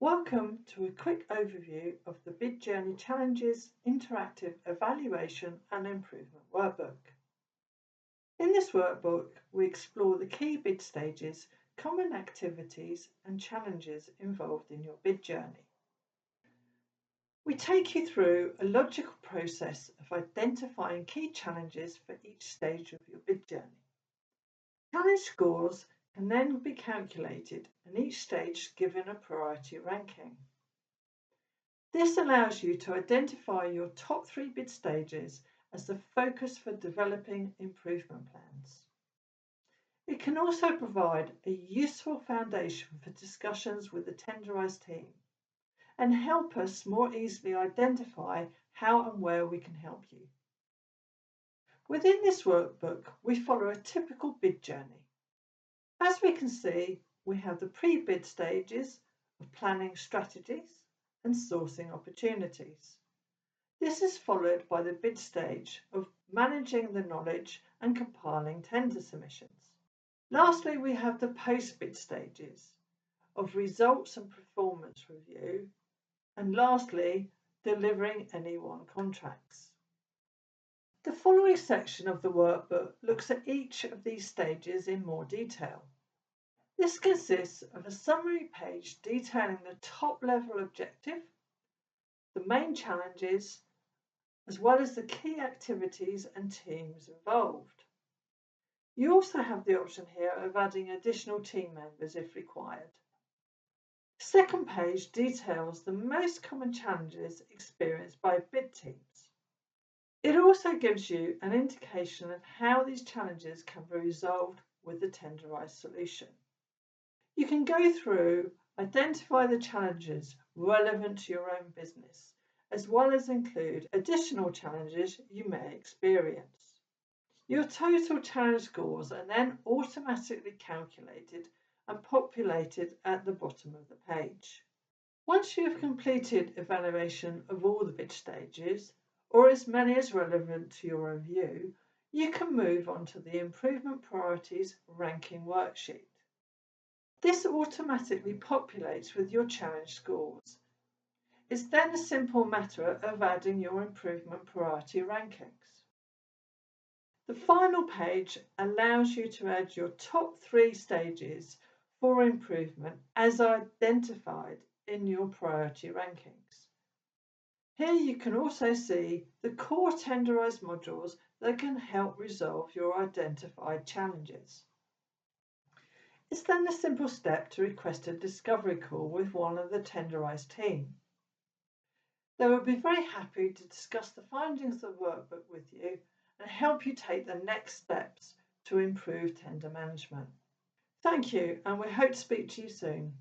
Welcome to a quick overview of the Bid Journey Challenges Interactive Evaluation and Improvement Workbook. In this workbook, we explore the key bid stages, common activities and challenges involved in your bid journey. We take you through a logical process of identifying key challenges for each stage of your bid journey. Challenge scores can then be calculated and each stage given a priority ranking. This allows you to identify your top 3 bid stages as the focus for developing improvement plans. It can also provide a useful foundation for discussions with the TenderEyes team and help us more easily identify how and where we can help you. Within this workbook, we follow a typical bid journey. As we can see, we have the pre-bid stages of planning strategies and sourcing opportunities. This is followed by the bid stage of managing the knowledge and compiling tender submissions. Lastly, we have the post-bid stages of results and performance review, and lastly, delivering any won contracts. The following section of the workbook looks at each of these stages in more detail. This consists of a summary page detailing the top-level objective, the main challenges, as well as the key activities and teams involved. You also have the option here of adding additional team members if required. The second page details the most common challenges experienced by bid teams. It also gives you an indication of how these challenges can be resolved with the TenderEyes solution. You can go through, identify the challenges relevant to your own business, as well as include additional challenges you may experience. Your total challenge scores are then automatically calculated and populated at the bottom of the page. Once you have completed evaluation of all the bid stages, or as many as relevant to your review, you can move on to the Improvement Priorities Ranking Worksheet. This automatically populates with your challenge scores. It's then a simple matter of adding your improvement priority rankings. The final page allows you to add your top 3 stages for improvement as identified in your priority rankings. Here you can also see the core TenderEyes modules that can help resolve your identified challenges. It's then a simple step to request a discovery call with one of the TenderEyes team. They will be very happy to discuss the findings of the workbook with you and help you take the next steps to improve tender management. Thank you, and we hope to speak to you soon.